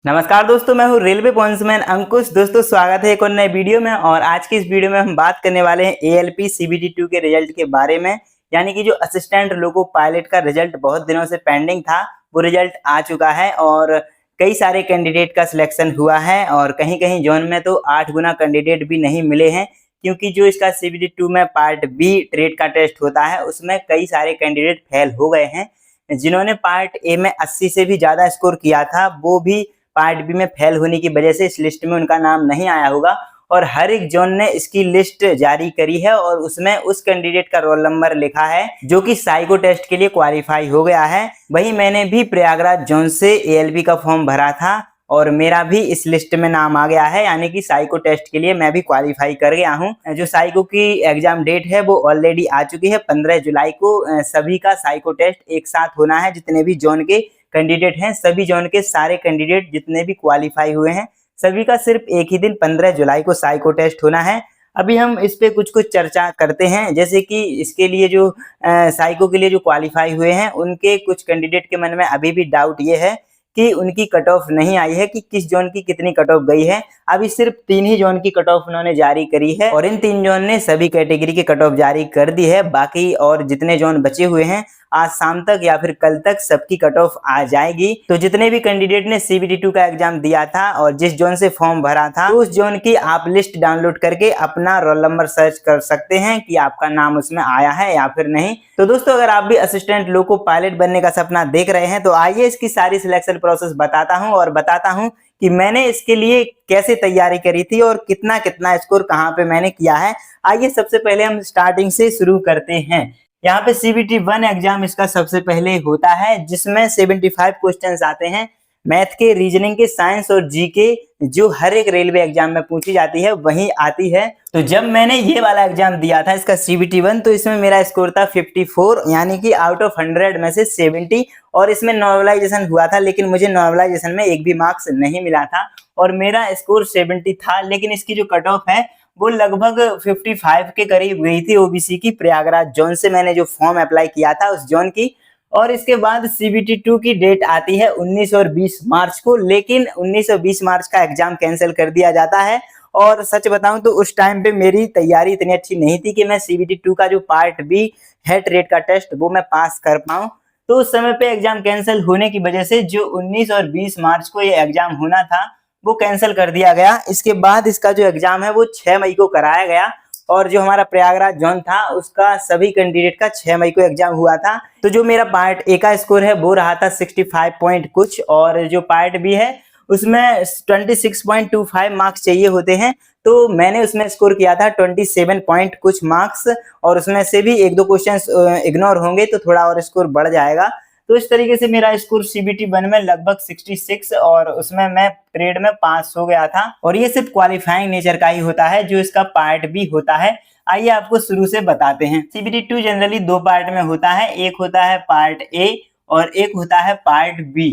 नमस्कार दोस्तों, मैं हूँ रेलवे पॉइंट्समैन अंकुश। दोस्तों स्वागत है एक और नए वीडियो में। और आज की इस वीडियो में हम बात करने वाले हैं एएलपी सीबीटी 2 के रिजल्ट के बारे में। यानी कि जो असिस्टेंट लोको पायलट का रिजल्ट बहुत दिनों से पेंडिंग था, वो रिजल्ट आ चुका है और कई सारे कैंडिडेट का सिलेक्शन हुआ है। और कहीं कहीं जोन में तो 8 गुना कैंडिडेट भी नहीं मिले हैं, क्योंकि जो इसका सीबीटी 2 में पार्ट बी ट्रेड का टेस्ट होता है उसमें कई सारे कैंडिडेट फेल हो गए हैं। जिन्होंने पार्ट ए में 80 से भी ज्यादा स्कोर किया था, वो भी पार्ट बी में फेल होने की वजह से इस लिस्ट में उनका नाम नहीं आया होगा। और हर एक जोन ने इसकी लिस्ट जारी करी है और उसमें उस कैंडिडेट का रोल नंबर लिखा है जो कि साइको टेस्ट के लिए क्वालिफाई हो गया है। वही मैंने भी प्रयागराज जोन से एएलपी का फॉर्म भरा था और मेरा भी इस लिस्ट में नाम आ गया है, यानी कि साइको टेस्ट के लिए मैं भी क्वालिफाई कर गया हूं। जो साइको की एग्जाम डेट है वो ऑलरेडी आ चुकी है। 15 जुलाई को सभी का साइको टेस्ट एक साथ होना है। जितने भी जोन के कैंडिडेट हैं, सभी जोन के सारे कैंडिडेट जितने भी क्वालिफाई हुए हैं, सभी का सिर्फ एक ही दिन 15 जुलाई को साइको टेस्ट होना है। अभी हम इस पे कुछ चर्चा करते हैं। जैसे कि इसके लिए जो साइको के लिए जो क्वालिफाई हुए हैं, उनके कुछ कैंडिडेट के मन में अभी भी डाउट ये है कि उनकी कट ऑफ नहीं आई है कि किस जोन की कितनी कट ऑफ गई है। अभी सिर्फ 3 ही जोन की कट ऑफ उन्होंने जारी करी है और इन 3 जोन ने सभी कैटेगरी की कट ऑफ जारी कर दी है। बाकी और जितने जोन बचे हुए हैं, आज शाम तक या फिर कल तक सबकी कट ऑफ आ जाएगी। तो जितने भी कैंडिडेट ने सीबीटी 2 का एग्जाम दिया था और जिस जोन से फॉर्म भरा था, तो उस जोन की आप लिस्ट डाउनलोड करके अपना रोल नंबर सर्च कर सकते हैं कि आपका नाम उसमें आया है या फिर नहीं। तो दोस्तों, अगर आप भी असिस्टेंट लोको पायलट बनने का सपना देख रहे हैं तो आइए इसकी सारी सिलेक्शन प्रोसेस बताता हूं और बताता हूं कि मैंने इसके लिए कैसे तैयारी करी थी और कितना कितना स्कोर कहां पे मैंने किया है। आइए सबसे पहले हम स्टार्टिंग से शुरू करते हैं। यहाँ पे सीबीटी 1 एग्जाम इसका सबसे पहले होता है, जिसमें 75 क्वेश्चंस आते हैं मैथ के, रीजनिंग के, साइंस और जीके, जो हर एक रेलवे एग्जाम में पूछी जाती है वही आती है। तो जब मैंने ये वाला एग्जाम दिया था इसका सीबीटी 1, तो इसमें मेरा स्कोर था 54, यानी कि आउट ऑफ 100 में से 70। और इसमें नॉर्मलाइजेशन हुआ था, लेकिन मुझे नॉर्मलाइजेशन में एक भी मार्क्स नहीं मिला था और मेरा स्कोर 70 था। लेकिन इसकी जो कट ऑफ है वो लगभग 55 के करीब गई थी ओबीसी की। प्रयागराज जोन से मैंने जो फॉर्म अप्लाई किया था उस जोन की। और इसके बाद सीबीटी 2 की डेट आती है 19 और 20 मार्च को, लेकिन 19 और 20 मार्च का एग्जाम कैंसिल कर दिया जाता है। और सच बताऊं तो उस टाइम पे मेरी तैयारी इतनी अच्छी नहीं थी कि मैं सीबीटी 2 का जो पार्ट बी है ट्रेड का टेस्ट वो मैं पास कर पाऊं। तो उस समय पे एग्जाम कैंसिल होने की वजह से जो 19 और 20 मार्च को ये एग्जाम होना था वो कैंसिल कर दिया गया। इसके बाद इसका जो एग्जाम है वो 6 मई को कराया गया और जो हमारा प्रयागराज जोन था उसका सभी कैंडिडेट का 6 मई को एग्जाम हुआ था। तो जो मेरा पार्ट ए का स्कोर है वो रहा था 65 पॉइंट कुछ, और जो पार्ट बी है उसमें 26.25 मार्क्स चाहिए होते हैं। तो मैंने उसमें स्कोर किया था 27 पॉइंट कुछ मार्क्स, और उसमें से भी एक दो क्वेश्चन इग्नोर होंगे तो थोड़ा और स्कोर बढ़ जाएगा। तो इस तरीके से मेरा स्कोर सीबीटी 1 में लगभग 66 और उसमें मैं ट्रेड में पास हो गया था। और ये सिर्फ क्वालिफाइंग नेचर का ही होता है जो इसका पार्ट बी होता है। आइए आपको शुरू से बताते हैं। सीबीटी 2 जनरली 2 पार्ट में होता है, एक होता है पार्ट ए और एक होता है पार्ट बी।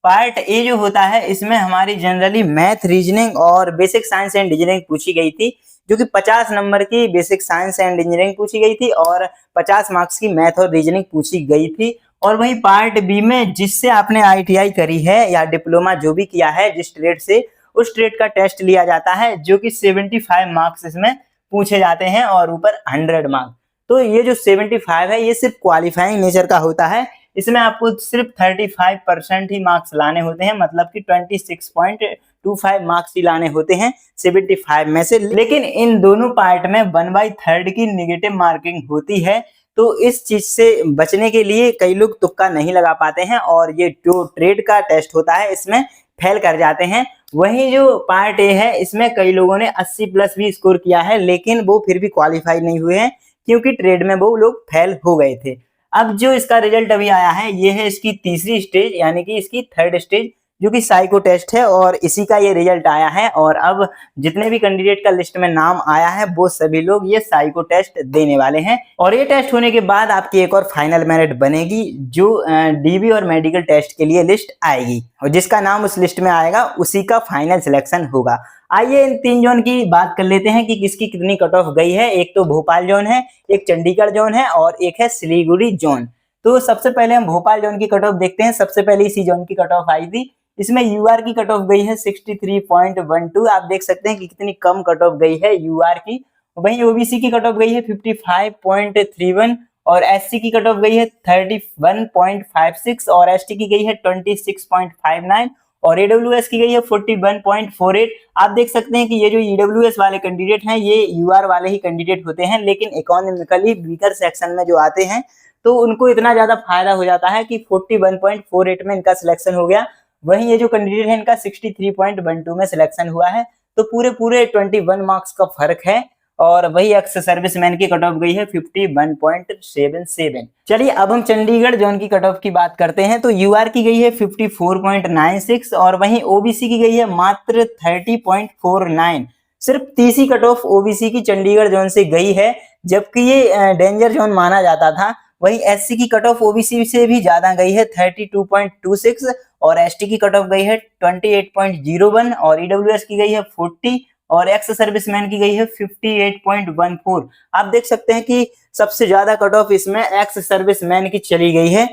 पार्ट ए जो होता है इसमें हमारी जनरली मैथ, रीजनिंग और बेसिक साइंस एंड इंजीनियरिंग पूछी गई थी, जो कि 50 नंबर की बेसिक साइंस एंड इंजीनियरिंग पूछी गई थी और 50 मार्क्स की मैथ और रीजनिंग पूछी गई थी। और वही पार्ट बी में जिससे आपने आईटीआई करी है या डिप्लोमा जो भी किया है जिस ट्रेड से, उस ट्रेड का टेस्ट लिया जाता है, जो कि 75 मार्क्स इसमें पूछे जाते हैं और ऊपर 100 मार्क्स। तो ये जो 75 है ये सिर्फ क्वालिफाइंग नेचर का होता है। इसमें आपको सिर्फ 35% ही मार्क्स लाने होते हैं, मतलब कि 26.25 मार्क्स ही लाने होते हैं 75 में से। लेकिन इन दोनों पार्ट में 1/3 की निगेटिव मार्किंग होती है। तो इस चीज से बचने के लिए कई लोग तुक्का नहीं लगा पाते हैं और ये जो ट्रेड का टेस्ट होता है इसमें फेल कर जाते हैं। वही जो पार्ट ए है इसमें कई लोगों ने 80 प्लस भी स्कोर किया है, लेकिन वो फिर भी क्वालिफाई नहीं हुए हैं क्योंकि ट्रेड में वो लोग फेल हो गए थे। अब जो इसका रिजल्ट अभी आया है ये है इसकी तीसरी स्टेज, यानी कि इसकी थर्ड स्टेज, जो कि साइको टेस्ट है और इसी का ये रिजल्ट आया है। और अब जितने भी कैंडिडेट का लिस्ट में नाम आया है वो सभी लोग ये साइको टेस्ट देने वाले हैं। और ये टेस्ट होने के बाद आपकी एक और फाइनल मेरिट बनेगी, जो डीबी और मेडिकल टेस्ट के लिए लिस्ट आएगी, और जिसका नाम उस लिस्ट में आएगा उसी का फाइनल सिलेक्शन होगा। आइए इन 3 जोन की बात कर लेते हैं कि किसकी कितनी कट ऑफ गई है। एक तो भोपाल जोन है, एक चंडीगढ़ जोन है और एक है सिलीगुड़ी जोन। तो सबसे पहले हम भोपाल जोन की कट ऑफ देखते हैं। सबसे पहले इसी जोन की कट ऑफ आई थी। इसमें यूआर की कट ऑफ गई है 63.12। आप देख सकते हैं कि कितनी कम कट ऑफ गई है यूआर की। वहीं ओबीसी की कट ऑफ गई है 55.31 और एससी की कट ऑफ गई है 31.56 और एसटी की गई है 26.59 और ईडब्ल्यूएस की गई है 41.48। आप देख सकते हैं कि ये जो ईडब्ल्यूएस वाले कैंडिडेट हैं ये यूआर वाले ही कैंडिडेट होते हैं, लेकिन इकोनॉमिकली वीकर सेक्शन में जो आते हैं तो उनको इतना ज्यादा फायदा हो जाता है कि 41.48 में इनका सिलेक्शन हो गया। वहीं ये जो कैंडिडेट है इनका 63.12 में सिलेक्शन हुआ है, तो पूरे पूरे 21 मार्क्स का फर्क है। और वही एक्स सर्विसमैन की कट ऑफ गई है 51.77। चलिए अब हम चंडीगढ़ जोन की कट ऑफ की बात करते हैं। तो यूआर की गई है 54.96 और वहीं ओबीसी की गई है मात्र 30.49। सिर्फ 30 कट ऑफ ओबीसी की चंडीगढ़ जोन से गई है, जबकि ये डेंजर जोन माना जाता था। वहीं एससी की कट ऑफ ओबीसी से भी ज्यादा गई है 32.26 और एसटी की कट ऑफ गई है 28.01 और ईडब्ल्यूएस की गई है 40 और एक्स सर्विसमैन की गई है 58.14। आप देख सकते हैं कि सबसे ज्यादा कट ऑफ इसमें एक्स सर्विसमैन की चली गई है।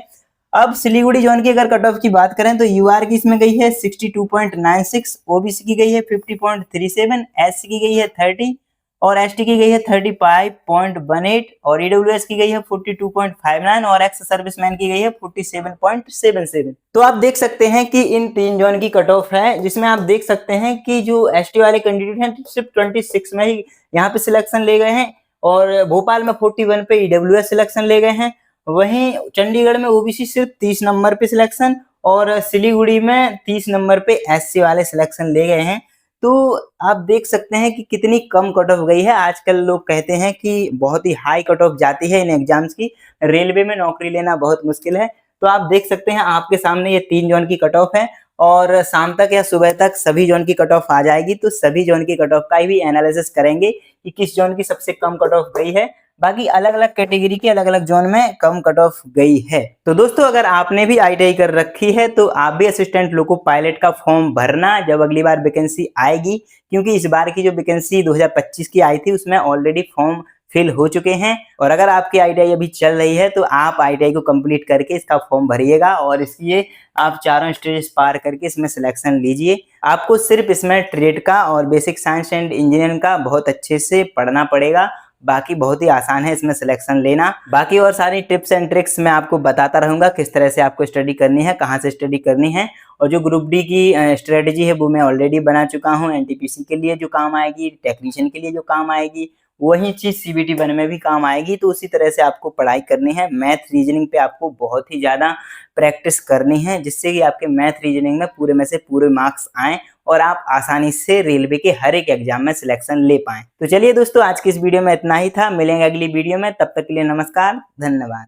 अब सिलीगुड़ी जोन की अगर कट ऑफ की बात करें तो यूआर की इसमें गई है 62.96, ओबीसी की गई है 50.37, एससी की गई है 30 और एसटी की गई है 35.18 और ईडब्ल्यूएस की गई है 42.59 और एक्स सर्विसमैन की गई है 47.77। तो आप देख सकते हैं कि इन तीन जोन की कट ऑफ है, जिसमें आप देख सकते हैं कि जो एसटी वाले कैंडिडेट हैं सिर्फ 26 में ही यहाँ पे सिलेक्शन ले गए हैं और भोपाल में 41 पे ईडब्ल्यूएस सिलेक्शन ले गए हैं। वहीं चंडीगढ़ में ओबीसी सिर्फ 30 नंबर पे सिलेक्शन और सिलीगुड़ी में 30 नंबर पे एससी वाले सिलेक्शन ले गए हैं। तो आप देख सकते हैं कि कितनी कम कट ऑफ गई है। आजकल लोग कहते हैं कि बहुत ही हाई कट ऑफ जाती है इन एग्जाम्स की, रेलवे में नौकरी लेना बहुत मुश्किल है। तो आप देख सकते हैं आपके सामने ये 3 जोन की कट ऑफ है और शाम तक या सुबह तक सभी जोन की कट ऑफ आ जाएगी, तो सभी जोन की कट ऑफ का भी एनालिसिस करेंगे कि किस जोन की सबसे कम कट ऑफ गई है। बाकी अलग अलग कैटेगरी की अलग अलग जोन में कम कट ऑफ गई है। तो दोस्तों अगर आपने भी आईटीआई कर रखी है तो आप भी असिस्टेंट लोको पायलट का फॉर्म भरना जब अगली बार वैकेंसी आएगी, क्योंकि इस बार की जो वैकेंसी 2025 की आई थी उसमें ऑलरेडी फॉर्म फिल हो चुके हैं। और अगर आपकी आईटीआई अभी चल रही है तो आप आईटीआई को कंप्लीट करके इसका फॉर्म भरिएगा और इसलिए आप चारों स्टेज पार करके इसमें सिलेक्शन लीजिए। आपको सिर्फ इसमें ट्रेड का और बेसिक साइंस एंड इंजीनियरिंग का बहुत अच्छे से पढ़ना पड़ेगा, बाकी बहुत ही आसान है इसमें सिलेक्शन लेना। बाकी और सारी टिप्स एंड ट्रिक्स मैं आपको बताता रहूंगा किस तरह से आपको स्टडी करनी है, कहाँ से स्टडी करनी है। और जो ग्रुप डी की स्ट्रेटेजी है वो मैं ऑलरेडी बना चुका हूँ। एनटीपीसी के लिए जो काम आएगी, टेक्नीशियन के लिए जो काम आएगी, वही चीज सीबीटी वन में भी काम आएगी। तो उसी तरह से आपको पढ़ाई करनी है। मैथ रीजनिंग पे आपको बहुत ही ज्यादा प्रैक्टिस करनी है, जिससे कि आपके मैथ रीजनिंग में पूरे में से पूरे मार्क्स आए और आप आसानी से रेलवे के हर एक एग्जाम में सिलेक्शन ले पाएं। तो चलिए दोस्तों आज की इस वीडियो में इतना ही था, मिलेंगे अगली वीडियो में, तब तक के लिए नमस्कार, धन्यवाद।